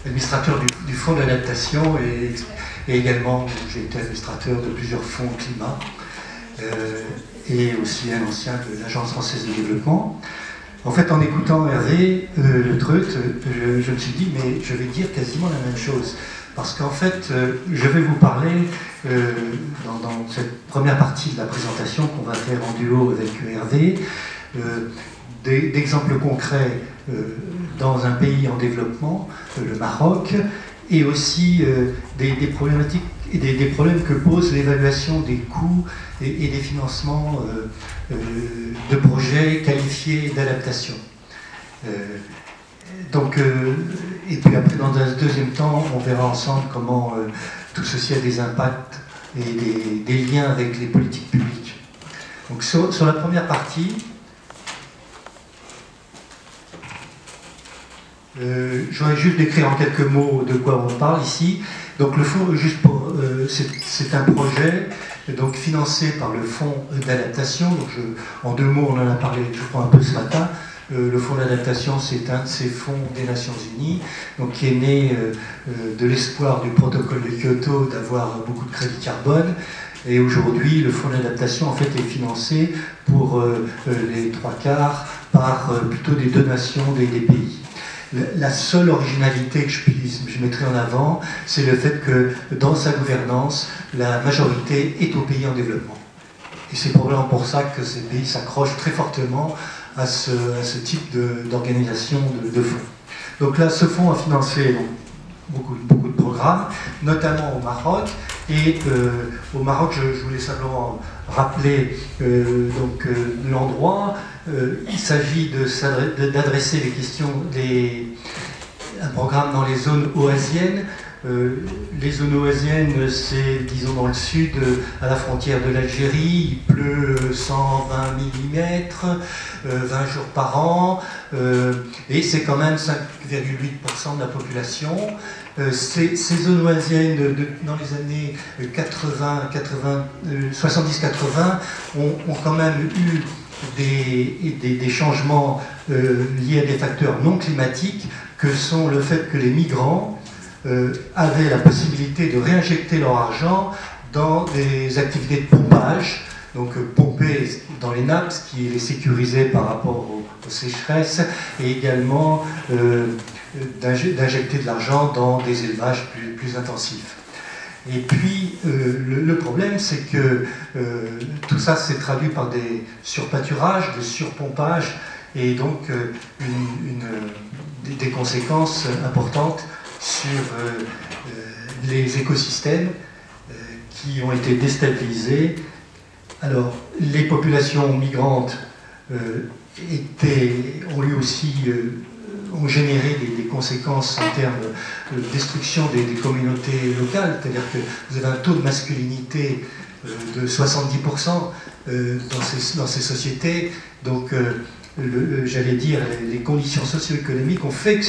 administrateur du Fonds d'adaptation et également j'ai été administrateur de plusieurs fonds climat et aussi un ancien de l'Agence française de développement. En fait, en écoutant Hervé Le Treut, je me suis dit, mais je vais dire quasiment la même chose. Parce qu'en fait, je vais vous parler, dans cette première partie de la présentation qu'on va faire en duo avec Hervé, d'exemples concrets dans un pays en développement, le Maroc, et aussi des problématiques et des problèmes que pose l'évaluation des coûts et des financements de projets qualifiés d'adaptation. Et puis après, dans un deuxième temps, on verra ensemble comment tout ceci a des impacts et des liens avec les politiques publiques. Donc sur la première partie, je voudrais juste décrire en quelques mots de quoi on parle ici. Donc le fonds, c'est un projet donc financé par le fonds d'adaptation. En deux mots, on en a parlé, je crois, un peu ce matin. Le fonds d'adaptation, c'est un de ces fonds des Nations Unies, donc qui est né de l'espoir du protocole de Kyoto d'avoir beaucoup de crédits carbone. Et aujourd'hui, le fonds d'adaptation en fait est financé pour les trois quarts par plutôt des donations des pays. La seule originalité que je mettrai en avant, c'est le fait que dans sa gouvernance, la majorité est aux pays en développement. Et c'est probablement pour ça que ces pays s'accrochent très fortement à ce type d'organisation de fonds. Donc là, ce fonds a financé beaucoup de programmes, notamment au Maroc. Et au Maroc, je voulais simplement rappeler l'endroit. Il s'agit d'adresser les questions, un programme dans les zones oasiennes. Les zones oasiennes, c'est, disons, dans le sud, à la frontière de l'Algérie. Il pleut 120 mm, 20 jours par an, et c'est quand même 5,8% de la population. Ces zones oasiennes, dans les années 70-80, ont quand même eu des changements liés à des facteurs non climatiques, que sont le fait que les migrants avaient la possibilité de réinjecter leur argent dans des activités de pompage, donc pomper dans les nappes, ce qui les sécurisait par rapport aux sécheresses, et également d'injecter de l'argent dans des élevages plus intensifs. Et puis, le problème, c'est que tout ça s'est traduit par des surpâturages, des surpompages, et donc des conséquences importantes sur les écosystèmes qui ont été déstabilisés. Alors, les populations migrantes ont généré des conséquences en termes de destruction des communautés locales, c'est-à-dire que vous avez un taux de masculinité de 70% dans ces sociétés, donc j'allais dire, les conditions socio-économiques ont fait que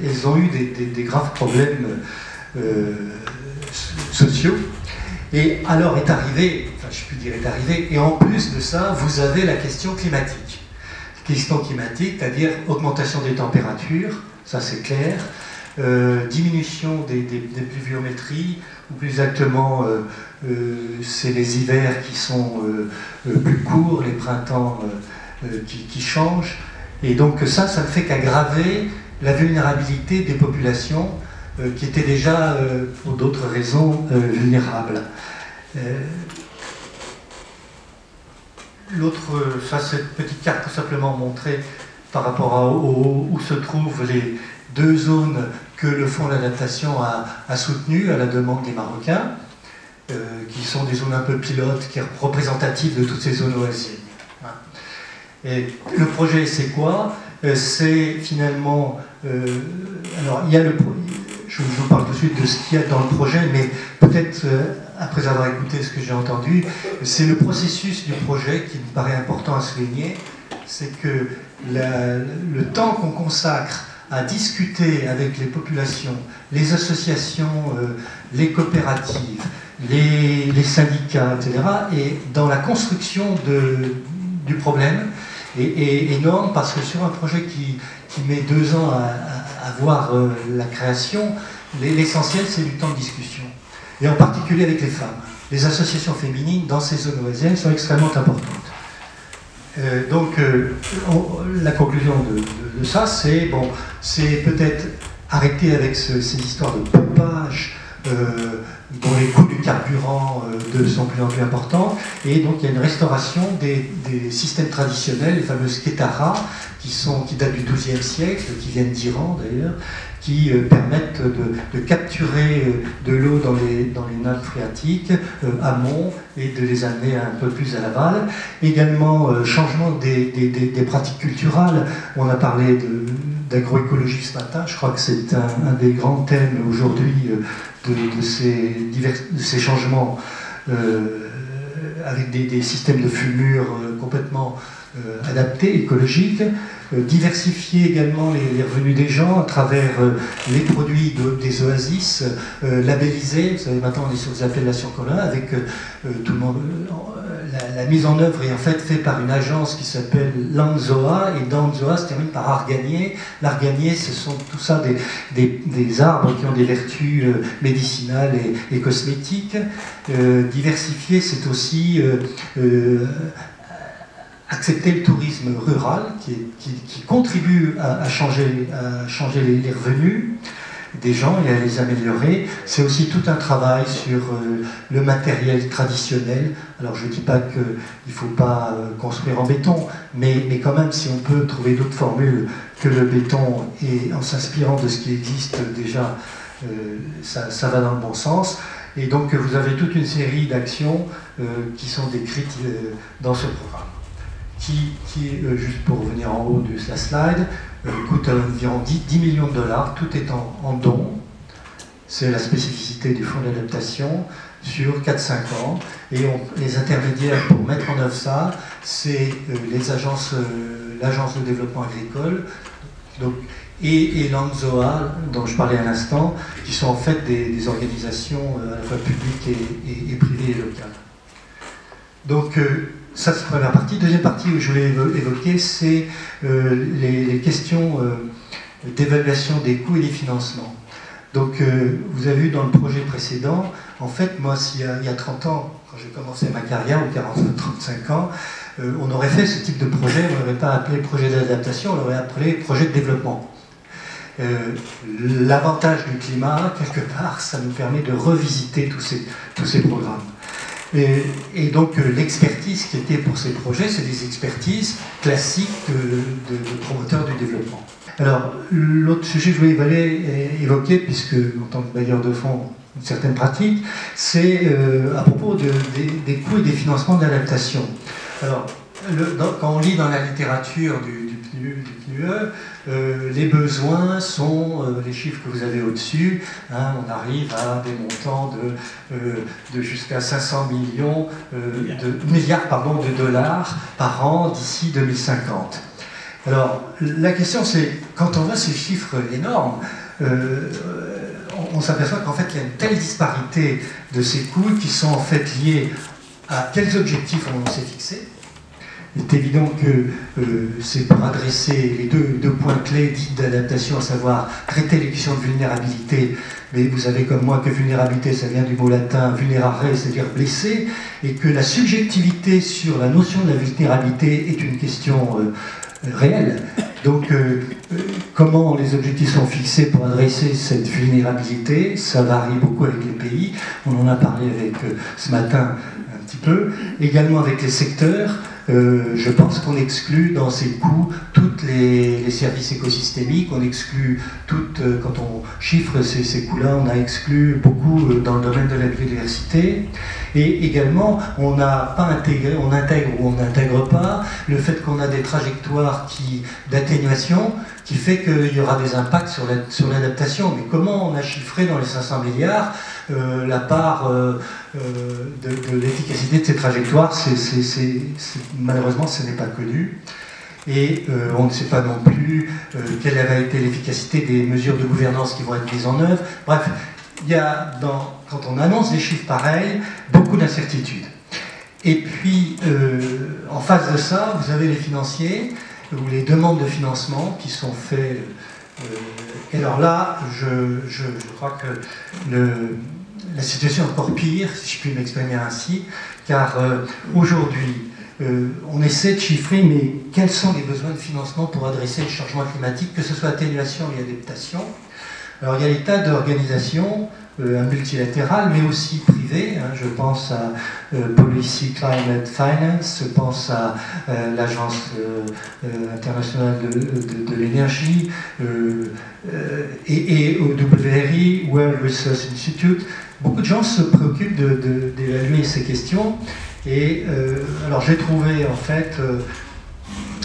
elles ont eu des graves problèmes sociaux. Et alors est arrivé, et en plus de ça, vous avez la question climatique. Question climatique, c'est-à-dire augmentation des températures, ça c'est clair, diminution des pluviométries, ou plus exactement, c'est les hivers qui sont plus courts, les printemps qui changent, et donc ça ne fait qu'aggraver la vulnérabilité des populations qui étaient déjà, pour d'autres raisons, vulnérables. Cette petite carte pour simplement montrer par rapport à où se trouvent les deux zones que le Fonds d'adaptation a soutenues à la demande des Marocains, qui sont des zones un peu pilotes, qui sont représentatives de toutes ces zones oasiennes. Et le projet, c'est quoi? C'est finalement... alors, je vous parle tout de suite de ce qu'il y a dans le projet, mais peut-être, après avoir écouté ce que j'ai entendu, c'est le processus du projet qui me paraît important à souligner. C'est que le temps qu'on consacre à discuter avec les populations, les associations, les coopératives, les syndicats, etc., et dans la construction du problème est énorme, parce que sur un projet qui met 2 ans à voir la création, l'essentiel c'est du temps de discussion. Et en particulier avec les femmes. Les associations féminines dans ces zones OSM sont extrêmement importantes. La conclusion de ça, c'est bon, c'est peut-être arrêter avec ces histoires de pompage dont les coûts du carburant sont de plus en plus importants, et donc il y a une restauration des systèmes traditionnels, les fameuses kétaras, qui datent du XIIe siècle, qui viennent d'Iran d'ailleurs, qui permettent de capturer de l'eau dans les nappes phréatiques amont et de les amener un peu plus à l'aval. Également, changement des pratiques culturelles. On a parlé d'agroécologie ce matin, je crois que c'est un des grands thèmes aujourd'hui de ces changements avec des systèmes de fumure complètement adaptés, écologiques. Diversifier également les revenus des gens à travers les produits des oasis labellisés. Vous savez, maintenant on est sur des appellations communes avec tout le monde. La mise en œuvre est en fait faite par une agence qui s'appelle Lanzoa, et Lanzoa se termine par Arganier. L'Arganier, ce sont tout ça des arbres qui ont des vertus médicinales et cosmétiques. Diversifier, c'est aussi accepter le tourisme rural qui contribue à changer les revenus des gens et à les améliorer. C'est aussi tout un travail sur le matériel traditionnel. Alors je ne dis pas qu'il ne faut pas construire en béton, mais quand même si on peut trouver d'autres formules que le béton, et en s'inspirant de ce qui existe déjà, ça va dans le bon sens. Et donc vous avez toute une série d'actions qui sont décrites dans ce programme. Qui juste pour revenir en haut de la slide, coûte environ 10 millions de dollars, tout est en dons. C'est la spécificité du fonds d'adaptation sur 4-5 ans. Et les intermédiaires pour mettre en œuvre ça, c'est l'agence de développement agricole et Lanzoa, dont je parlais à l'instant, qui sont en fait des organisations à la fois publiques et privées et locales. Donc, ça, c'est la première partie. Deuxième partie que je voulais évoquer, c'est les questions d'évaluation des coûts et des financements. Donc, vous avez vu dans le projet précédent, en fait, moi, il y a 30 ans, quand j'ai commencé ma carrière, ou 35 ans, on aurait fait ce type de projet, on n'aurait pas appelé projet d'adaptation, on l'aurait appelé projet de développement. L'avantage du climat, quelque part, ça nous permet de revisiter tous ces programmes. Et donc l'expertise qui était pour ces projets, c'est des expertises classiques de promoteurs du développement. Alors l'autre sujet que je voulais évoquer, puisque en tant que bailleur de fonds, une certaine pratique, c'est à propos des coûts et des financements d'adaptation. Alors quand on lit dans la littérature du PNUE, les besoins sont les chiffres que vous avez au-dessus. On arrive à des montants de jusqu'à 500 milliards de dollars par an d'ici 2050. Alors, la question c'est, quand on voit ces chiffres énormes, on s'aperçoit qu'en fait il y a une telle disparité de ces coûts qui sont en fait liés à quels objectifs on s'est fixés. Il est évident que c'est pour adresser les deux points clés dits d'adaptation, à savoir traiter les questions de vulnérabilité, mais vous savez comme moi que vulnérabilité, ça vient du mot latin vulnerare, c'est-à-dire blessé, et que la subjectivité sur la notion de la vulnérabilité est une question réelle. Donc, comment les objectifs sont fixés pour adresser cette vulnérabilité, ça varie beaucoup avec les pays, on en a parlé ce matin un petit peu, également avec les secteurs. Je pense qu'on exclut dans ces coûts tous les services écosystémiques, on exclut quand on chiffre ces coûts-là, on a exclu beaucoup dans le domaine de la biodiversité, et également on n'a pas intégré, on intègre ou on n'intègre pas le fait qu'on a des trajectoires d'atténuation qui fait qu'il y aura des impacts sur l'adaptation. Mais comment on a chiffré dans les 500 milliards la part de l'efficacité de ces trajectoires, malheureusement, ce n'est pas connu. Et on ne sait pas non plus quelle va être l'efficacité des mesures de gouvernance qui vont être mises en œuvre. Bref, il y a, quand on annonce des chiffres pareils, beaucoup d'incertitudes. Et puis, en face de ça, vous avez les financiers, ou les demandes de financement qui sont faites Et alors là, je crois que la situation est encore pire, si je puis m'exprimer ainsi, car aujourd'hui, on essaie de chiffrer, mais quels sont les besoins de financement pour adresser le changement climatique, que ce soit atténuation et adaptation. Alors il y a des tas d'organisations, multilatérales, mais aussi privées. Hein, je pense à Policy Climate Finance, je pense à l'Agence internationale de l'énergie, et au WRI, World Resources Institute. Beaucoup de gens se préoccupent d'évaluer ces questions. Et alors j'ai trouvé, en fait,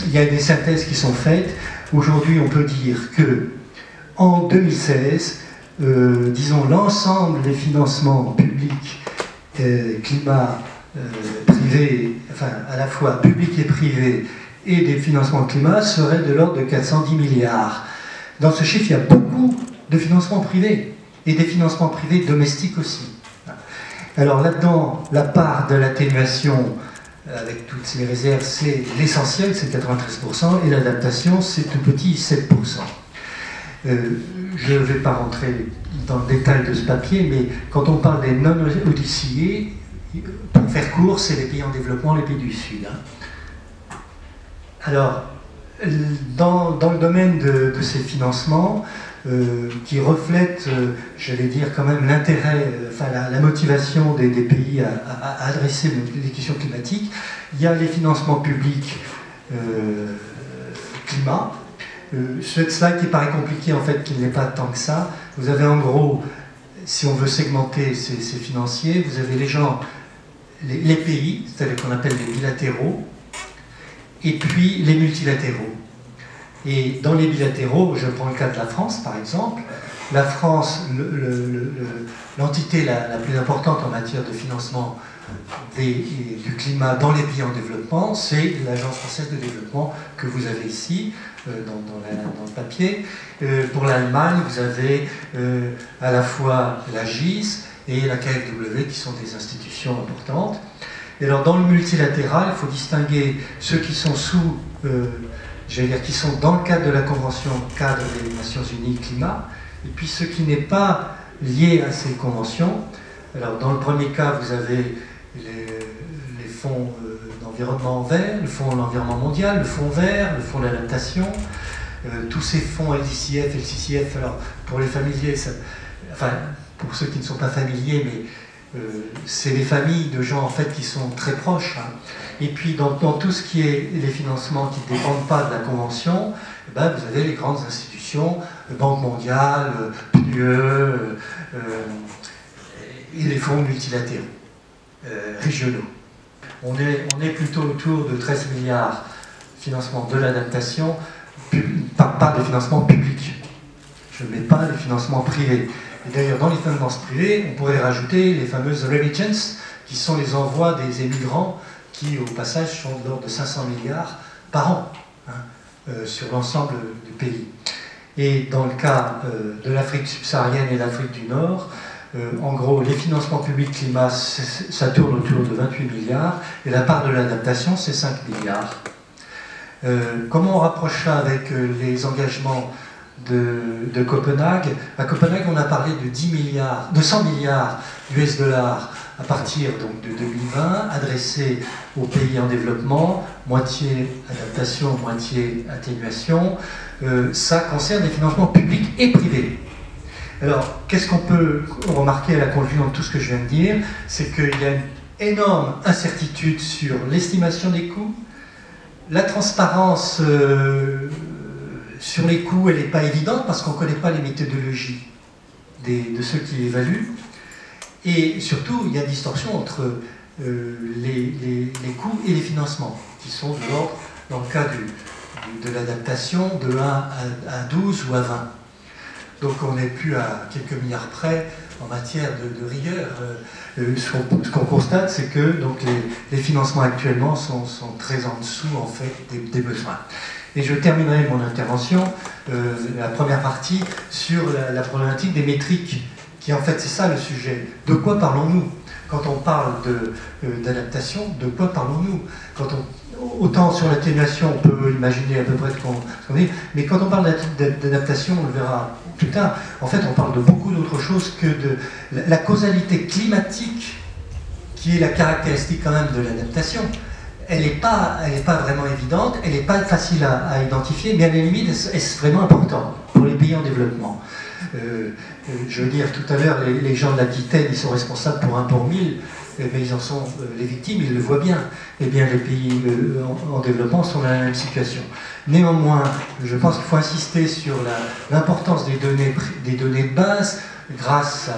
il y a des synthèses qui sont faites. Aujourd'hui, on peut dire que en 2016, disons, l'ensemble des financements publics, climat, privés, enfin à la fois publics et privés, et des financements climat seraient de l'ordre de 410 milliards. Dans ce chiffre, il y a beaucoup de financements privés, et des financements privés domestiques aussi. Alors là-dedans, la part de l'atténuation, avec toutes ces réserves, c'est l'essentiel, c'est 93%, et l'adaptation, c'est tout petit, 7%. Je ne vais pas rentrer dans le détail de ce papier, mais quand on parle des non-ODCE, pour faire court, c'est les pays en développement, les pays du Sud. Hein. Alors, dans le domaine de ces financements, qui reflètent, j'allais dire quand même, l'intérêt, enfin la motivation des pays à adresser les questions climatiques, il y a les financements publics climat. Ce slide qui paraît compliqué, en fait, qui n'est pas tant que ça. Vous avez en gros, si on veut segmenter ces financiers, vous avez les gens, les pays, c'est-à-dire qu'on appelle les bilatéraux, et puis les multilatéraux. Et dans les bilatéraux, je prends le cas de la France, par exemple. La France, l'entité la plus importante en matière de financement du climat dans les pays en développement, c'est l'Agence française de développement que vous avez ici, dans le papier. Pour l'Allemagne, vous avez à la fois la GIS et la KfW, qui sont des institutions importantes. Et alors, dans le multilatéral, il faut distinguer ceux qui sont sous, j'allais dire, qui sont dans le cadre de la Convention cadre des Nations Unies climat, et puis ce qui n'est pas lié à ces conventions. Alors, dans le premier cas, vous avez les fonds d'environnement vert, le fonds de l'environnement mondial, le fonds vert, le fonds d'adaptation, tous ces fonds LCCF, LCCF, alors pour les familiers, enfin pour ceux qui ne sont pas familiers, mais c'est les familles de gens en fait qui sont très proches. Hein. Et puis dans tout ce qui est les financements qui ne dépendent pas de la Convention, eh ben, vous avez les grandes institutions, Banque mondiale, PNUE, et les fonds multilatéraux, régionaux. On est plutôt autour de 13 milliards de financement de l'adaptation, pas des financements publics. Je ne mets pas les financements privés. Et d'ailleurs, dans les financements privés, on pourrait rajouter les fameuses remittances, qui sont les envois des émigrants, qui au passage sont de l'ordre de 500 milliards par an, hein, sur l'ensemble du pays. Et dans le cas de l'Afrique subsaharienne et de l'Afrique du Nord, en gros, les financements publics climat, ça tourne autour de 28 milliards, et la part de l'adaptation, c'est 5 milliards. Comment on rapproche ça avec les engagements de Copenhague? À Copenhague, on a parlé de 100 milliards US dollars à partir donc, de 2020, adressés aux pays en développement, moitié adaptation, moitié atténuation. Ça concerne des financements publics et privés. Alors, qu'est-ce qu'on peut remarquer à la conclusion de tout ce que je viens de dire? C'est qu'il y a une énorme incertitude sur l'estimation des coûts. La transparence sur les coûts, elle n'est pas évidente parce qu'on ne connaît pas les méthodologies de ceux qui évaluent. Et surtout, il y a une distorsion entre les coûts et les financements, qui sont de l'ordre, dans le cas de l'adaptation, de 1 à 12 ou à 20. Donc on n'est plus à quelques milliards près en matière de rigueur. Ce qu'on constate, c'est que donc, les financements actuellement sont très en dessous en fait, des besoins. Et je terminerai mon intervention, la première partie, sur la problématique des métriques, qui en fait c'est ça le sujet. De quoi parlons-nous? Quand on parle d'adaptation, de quoi parlons-nous? Quand autant sur l'atténuation, on peut imaginer à peu près ce qu'on dit, mais quand on parle d'adaptation, on le verra plus tard, en fait on parle de beaucoup d'autres choses que de la causalité climatique, qui est la caractéristique quand même de l'adaptation. Elle n'est pas vraiment évidente, elle n'est pas facile à identifier, mais à la limite, est-ce vraiment important pour les pays en développement. Je veux dire, tout à l'heure, les gens de l'Aquitaine, ils sont responsables pour 1 pour 1000, mais ils en sont les victimes, ils le voient bien. Eh bien, les pays en développement sont dans la même situation. Néanmoins, je pense qu'il faut insister sur l'importance des données de base, grâce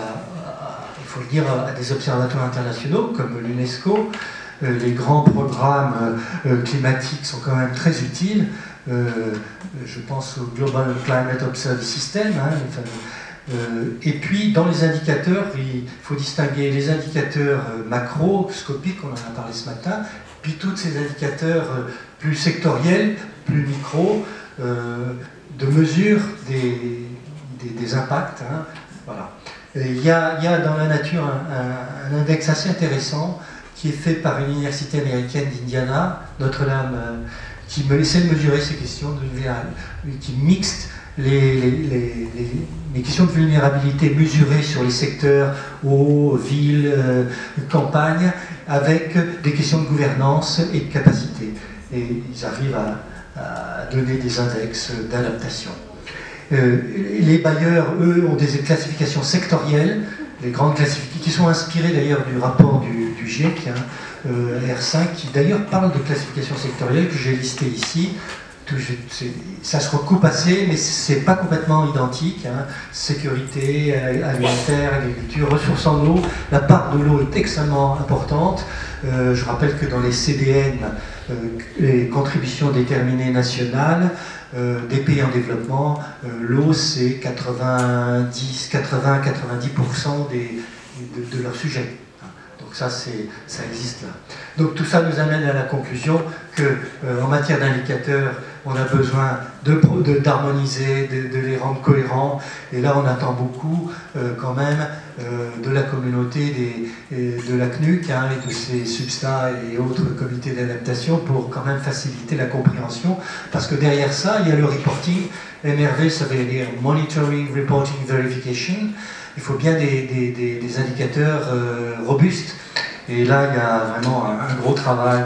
il faut le dire, à des observatoires internationaux comme l'UNESCO. Les grands programmes climatiques sont quand même très utiles. Je pense au Global Climate Observation System. Et puis, dans les indicateurs, il faut distinguer les indicateurs macroscopiques, on en a parlé ce matin, puis tous ces indicateurs plus sectoriels, plus micro, de mesure des impacts. Voilà. Et il y a dans la nature un index assez intéressant qui est fait par une université américaine d'Indiana, Notre-Dame, qui essaie de mesurer ces questions qui mixte les questions de vulnérabilité mesurées sur les secteurs eau, ville, campagne, avec des questions de gouvernance et de capacité. Et ils arrivent à donner des index d'adaptation. Les bailleurs, eux, ont des classifications sectorielles, les grandes classifications, qui sont inspirées d'ailleurs du rapport du GIEC, R5, qui d'ailleurs parle de classification sectorielle, que j'ai listé ici. Ça se recoupe assez, mais c'est pas complètement identique. Sécurité, alimentaire, agriculture, ressources en eau. La part de l'eau est extrêmement importante. Je rappelle que dans les CDN, les contributions déterminées nationales, des pays en développement, l'eau c'est 80-90% de leur sujet. Donc ça existe là. Donc tout ça nous amène à la conclusion qu'en matière d'indicateurs, on a besoin d'harmoniser, de les rendre cohérents. Et là, on attend beaucoup quand même de la communauté de la CNUC et de ses substats et autres comités d'adaptation pour quand même faciliter la compréhension. Parce que derrière ça, il y a le reporting. MRV, ça veut dire Monitoring, Reporting, Verification. Il faut bien des indicateurs robustes. Et là, il y a vraiment un gros travail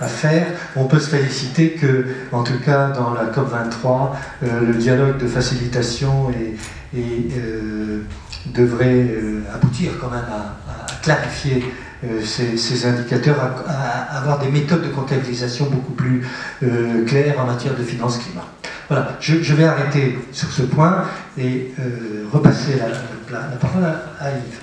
à faire. On peut se féliciter que, en tout cas, dans la COP23, le dialogue de facilitation devrait aboutir quand même à clarifier ces indicateurs, à avoir des méthodes de comptabilisation beaucoup plus claires en matière de finances climat. Voilà, je vais arrêter sur ce point et repasser la parole à Yves.